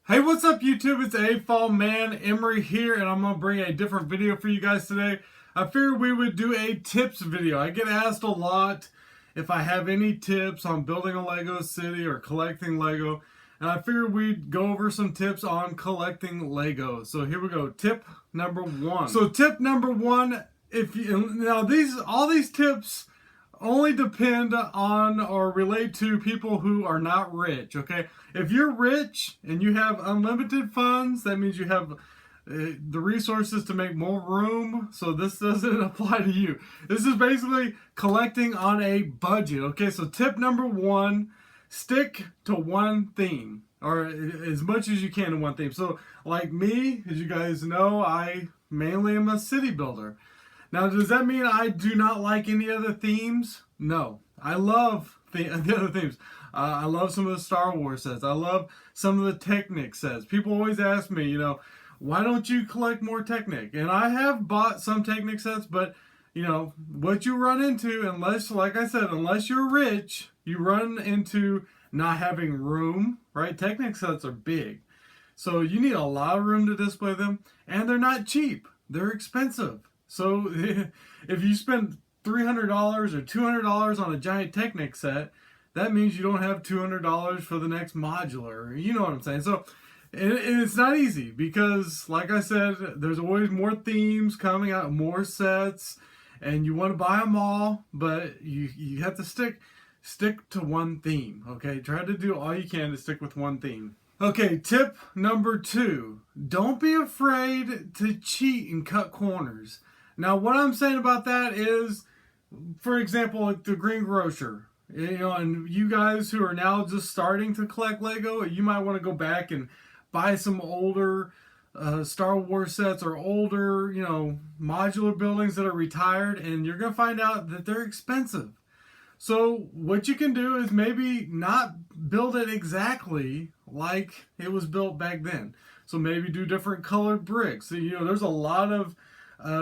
Hey, what's up YouTube? It's AFOL man, Emery here, and I'm going to bring a different video for you guys today. I figured we would do a tips video. I get asked a lot if I have any tips on building a Lego city or collecting Lego, and I figured we'd go over some tips on collecting Lego. So here we go. Tip number one. So tip number one, all these tips only depend on or relate to people who are not rich, okay? If you're rich and you have unlimited funds, that means you have the resources to make more room, so this doesn't apply to you. This is basically collecting on a budget, okay? So tip number one, stick to one theme, or as much as you can in one theme. So like me, as you guys know, I mainly am a city builder. Now, does that mean I do not like any other themes? No. I love the other themes. I love some of the Star Wars sets. I love some of the Technic sets. People always ask me, why don't you collect more Technic? And I have bought some Technic sets, but, what you run into, like I said, unless you're rich, you run into not having room, right? Technic sets are big. So you need a lot of room to display them, and they're not cheap. They're expensive. So if you spend $300 or $200 on a giant Technic set, that means you don't have $200 for the next modular. You know what I'm saying? So it's not easy because, like I said, there's always more themes coming out, more sets, and you want to buy them all, but you have to stick to one theme, okay? Try to do all you can to stick with one theme. Okay, tip number two, don't be afraid to cheat and cut corners. Now, what I'm saying about that is, for example, like the green grocer, and you guys who are now just starting to collect Lego, you might want to go back and buy some older Star Wars sets or older, modular buildings that are retired, and you're going to find out that they're expensive. So what you can do is maybe not build it exactly like it was built back then. So maybe do different colored bricks. So, there's a lot of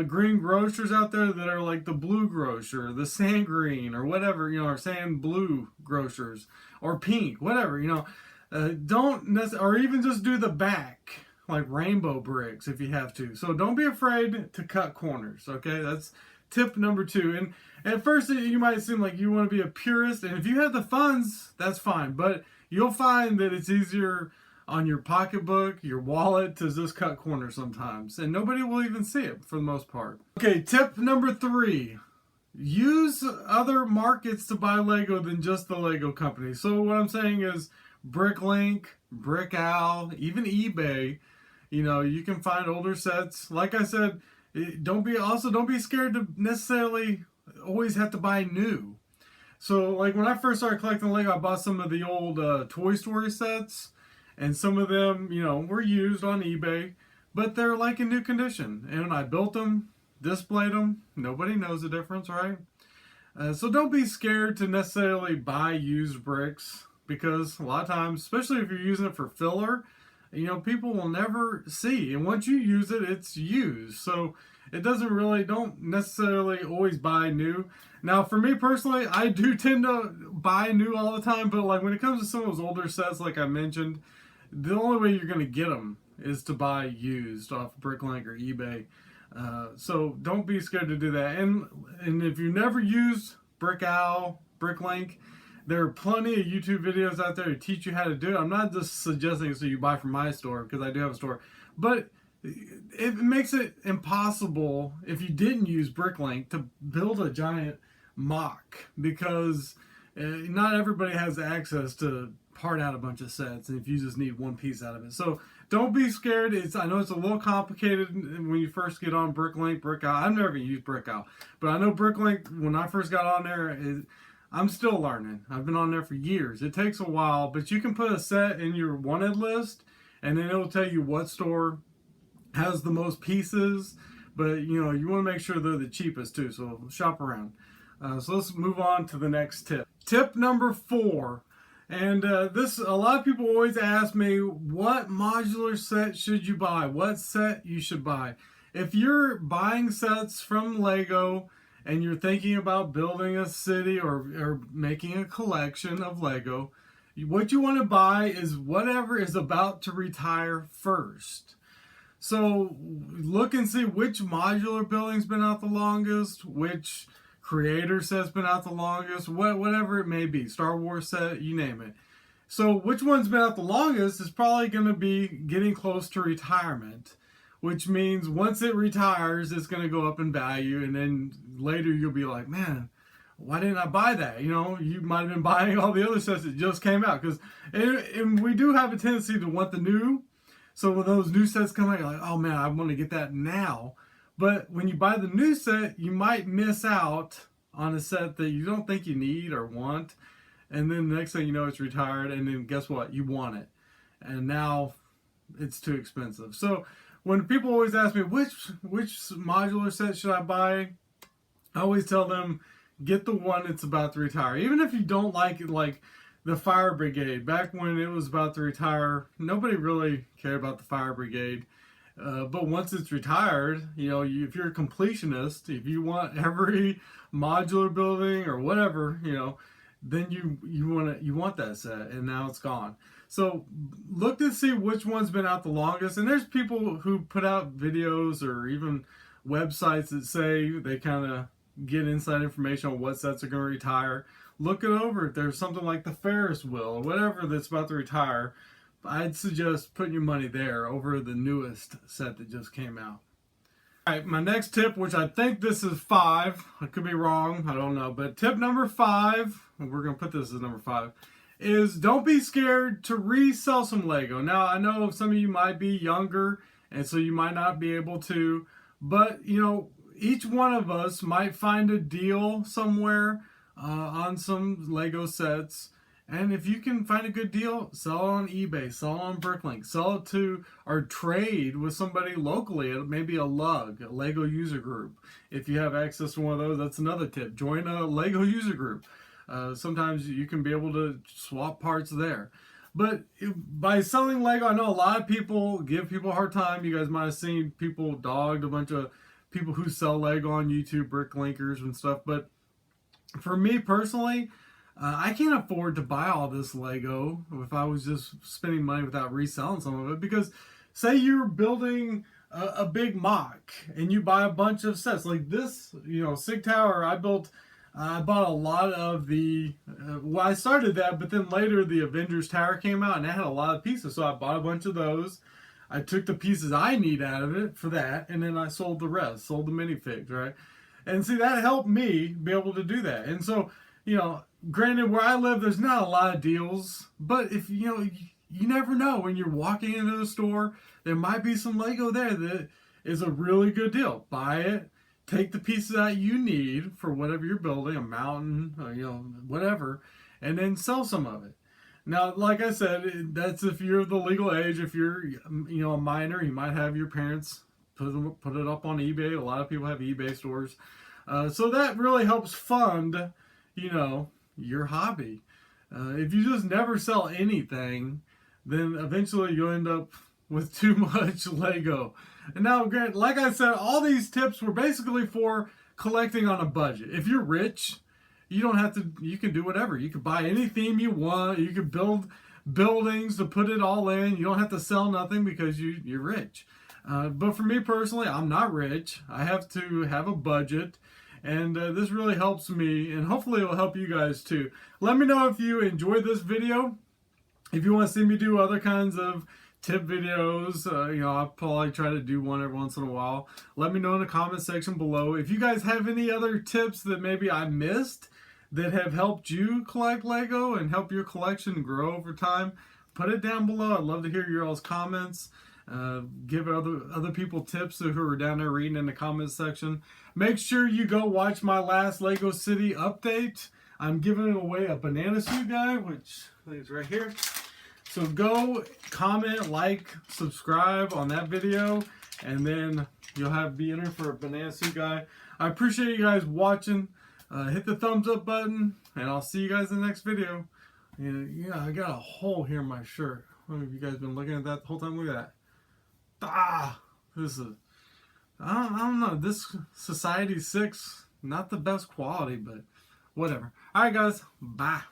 green grocers out there that are like the blue grocer, the sand green, or whatever, or sand blue grocers, or pink, whatever, or even just do the back, like rainbow bricks if you have to. So don't be afraid to cut corners, okay? That's tip number two. And at first you might seem like you want to be a purist, and if you have the funds, that's fine, but you'll find that it's easier on your pocketbook, your wallet, to just cut corners sometimes. And nobody will even see it for the most part. Okay, tip number three. Use other markets to buy Lego than just the Lego company. So what I'm saying is BrickLink, BrickOwl, even eBay. You can find older sets. Like I said, don't be scared to necessarily always have to buy new. So like when I first started collecting Lego, I bought some of the old Toy Story sets. And some of them, were used on eBay, but they're like in new condition. And when I built them, displayed them, nobody knows the difference, right? So don't be scared to necessarily buy used bricks, because a lot of times, especially if you're using it for filler, people will never see. And once you use it, it's used. So don't necessarily always buy new. Now, for me personally, I do tend to buy new all the time, but like when it comes to some of those older sets, like I mentioned, the only way you're going to get them is to buy used off BrickLink or eBay. So don't be scared to do that. And if you never used BrickOwl, BrickLink, there are plenty of YouTube videos out there to teach you how to do it. I'm not just suggesting so you buy from my store, because I do have a store, but it makes it impossible if you didn't use BrickLink to build a giant mock, because not everybody has access to part out a bunch of sets, and if you just need one piece out of it. So don't be scared. I know it's a little complicated when you first get on BrickLink, BrickOwl. I've never used BrickOwl, but I know BrickLink, when I first got on there, I'm still learning. I've been on there for years. It takes a while, but you can put a set in your wanted list, and then it'll tell you what store has the most pieces, but you want to make sure they're the cheapest too, so shop around. So let's move on to the next tip. Tip number four, and a lot of people always ask me, what modular set should you buy? What set you should buy? If you're buying sets from Lego and you're thinking about building a city or making a collection of Lego, What you want to buy is whatever is about to retire first. So look and see which modular building's been out the longest, which creator set's been out the longest, whatever it may be, Star Wars set, you name it. So which one's been out the longest is probably going to be getting close to retirement, which means once it retires, it's going to go up in value, and then later you'll be like, man, why didn't I buy that? You know, you might have been buying all the other sets that just came out, because and we do have a tendency to want the new. So when those new sets come out, you're like, oh man, I want to get that now. But when you buy the new set, you might miss out on a set that you don't think you need or want. And then the next thing you know, it's retired. And then guess what? You want it. And now it's too expensive. So when people always ask me, which modular set should I buy? I always tell them, get the one that's about to retire. Even if you don't like it, like the Fire Brigade. Back when it was about to retire, nobody really cared about the Fire Brigade. But once it's retired, you know, if you're a completionist, if you want every modular building or whatever, you know, then you want that set, and now it's gone. So look to see which one's been out the longest. And there's people who put out videos or even websites that say they kind of get inside information on what sets are going to retire. Look it over. If there's something like the Ferris wheel or whatever that's about to retire, I'd suggest putting your money there over the newest set that just came out. All right, my next tip, which I think this is 5. I could be wrong. I don't know. But tip number 5, and we're going to put this as number 5, is don't be scared to resell some Lego. Now, I know some of you might be younger, and so you might not be able to. But, you know, each one of us might find a deal somewhere on some Lego sets, and if you can find a good deal, sell it on eBay, sell it on BrickLink, sell it to or trade with somebody locally, maybe a LUG, a Lego user group. If you have access to one of those, that's another tip. Join a Lego user group. Sometimes you can be able to swap parts there. But by selling Lego, I know a lot of people give people a hard time. You guys might have seen people dogged a bunch of people who sell Lego on YouTube, BrickLinkers and stuff, but for me personally, I can't afford to buy all this Lego if I was just spending money without reselling some of it. Because say you're building a big mock and you buy a bunch of sets like this, you know, Sig Tower. I bought a lot of the. Well, I started that, but then later the Avengers Tower came out and it had a lot of pieces, so I bought a bunch of those. I took the pieces I need out of it for that, and then I sold the rest, sold the minifigs, right? And see, that helped me be able to do that. And so, you know, granted, where I live, there's not a lot of deals, but if, you know, you never know. When you're walking into the store, there might be some Lego there that is a really good deal. Buy it, take the pieces that you need for whatever you're building, a mountain, or, you know, whatever, and then sell some of it. Now, like I said, that's if you're the legal age. If you're, you know, a minor, you might have your parents put it up on eBay. A lot of people have eBay stores. So that really helps fund, you know, your hobby. If you just never sell anything, then eventually you'll end up with too much Lego. And now, like I said, all these tips were basically for collecting on a budget. If you're rich, you don't have to, you can do whatever. You can buy any theme you want. You can build buildings to put it all in. You don't have to sell nothing because you're rich. But for me personally, I'm not rich. I have to have a budget. And this really helps me, and hopefully it will help you guys too. Let me know if you enjoyed this video. If you want to see me do other kinds of tip videos, you know, I'll probably try to do one every once in a while. Let me know in the comment section below. If you guys have any other tips that maybe I missed that have helped you collect Lego and help your collection grow over time, put it down below. I'd love to hear your all's comments. Give other people tips who are down there reading in the comments section. Make sure you go watch my last Lego City update. I'm giving away a banana suit guy, which I think is right here. So go comment, like, subscribe on that video, and then you'll be entered for a banana suit guy. I appreciate you guys watching. Hit the thumbs up button, and I'll see you guys in the next video. And yeah, I got a hole here in my shirt. I don't know if you guys been looking at that the whole time. Look at that. This is, I don't know, this Society 6, not the best quality, but whatever. Alright guys, bye.